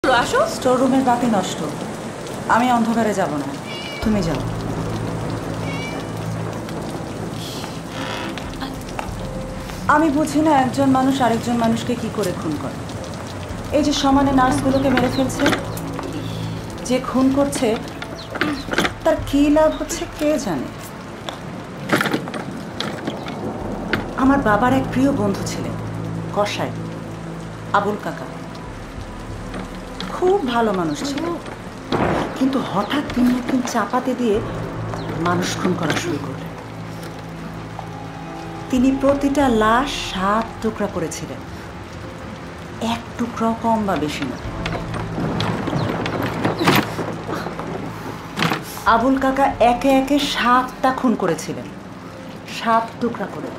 হলো? আসো। স্টোর রুমের বাতি নষ্ট, আমি অন্ধকারে যাব না, তুমি যাও। আমি বুঝি না একজন মানুষ আরেকজন মানুষকে কি করে খুন করে। এই যে সমানে নার্সগুলোকে মেরে ফেলছে, যে খুন করছে তার কি লাভ হচ্ছে কে জানে। আমার বাবার এক প্রিয় বন্ধু ছিলেন কসাই, আবুল কাকা। খুব ভালো মানুষ ছিল, কিন্তু হঠাৎ তিনি একদিন চাপাতে দিয়ে মানুষ খুন করা শুরু করলেন। তিনি প্রতিটা লাশ 7 টুকরা করেছিলেন, এক টুকরাও কম বা বেশি না। আবুল কাকা একে একে 7টা খুন করেছিলেন, 7 টুকরা করে।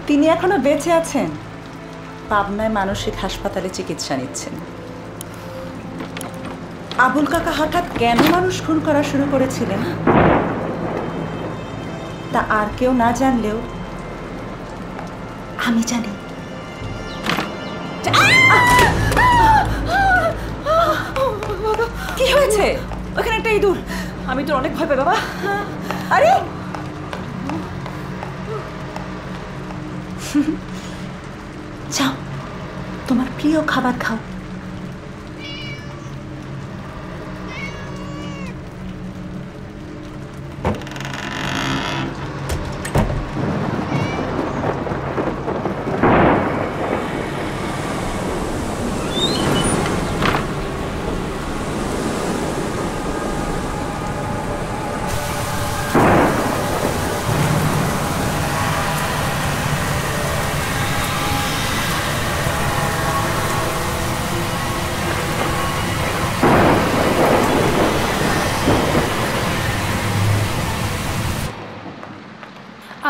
তিনি এখনো বেঁচে আছেন, পাবনায় মানসিক হাসপাতালে চিকিৎসা নিচ্ছেন। আবুল কাকা হঠাৎ কেন মানুষ খুন করা শুরু করেছিলেন তা আর কেউ না জানলেও আমি জানি। কি হয়েছে? ওখানে একটা ইঁদুর। আমি তো অনেক ভয় পাই বাবা। আরে যাও, তোমার প্রিয় খাবার খাও।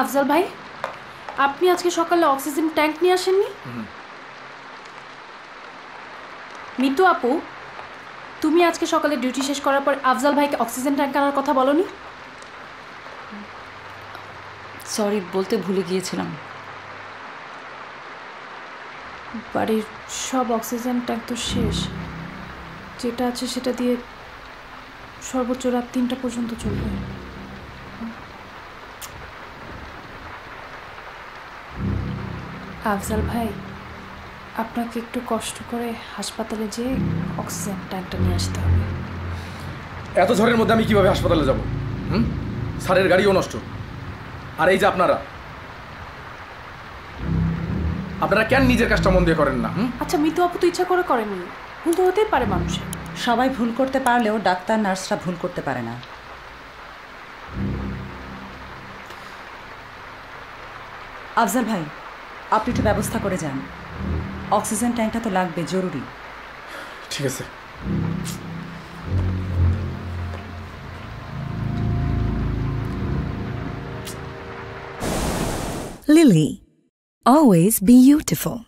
আফজাল ভাই, আপনি আজকে সকালে অক্সিজেন ট্যাঙ্ক নিয়ে আসেননি? মিতু আপু, তুমি আজকে সকালে ডিউটি শেষ করার পর আফজাল ভাইকে অক্সিজেন ট্যাঙ্ক আনার কথা বলনি? সরি, বলতে ভুলে গিয়েছিলাম। বাড়ির সব অক্সিজেন ট্যাঙ্ক তো শেষ, যেটা আছে সেটা দিয়ে সর্বোচ্চ রাত 3টা পর্যন্ত চলবে। আফজাল ভাই, আপনাকে একটু কষ্ট করে হাসপাতালে যেয়ে অক্সিজেন ট্যাঙ্কটা নিয়ে আসতে হবে। এত ঝড়ের মধ্যে আমি কিভাবে হাসপাতালে যাব? স্যারের গাড়িও নষ্ট, আর এই যে আপনারা কেন নিজের কাজটা মন দিয়ে করেন না? আচ্ছা, মিতু আপু তো ইচ্ছা করে করেনি, ভুল তো হতেই পারে মানুষের। সবাই ভুল করতে পারলেও ডাক্তার নার্সরা ভুল করতে পারে না। আফজাল ভাই, আপনি একটু ব্যবস্থা করে যান, অক্সিজেন ট্যাঙ্কটা তো লাগবে, জরুরি। ঠিক আছে। Lily, always be beautiful.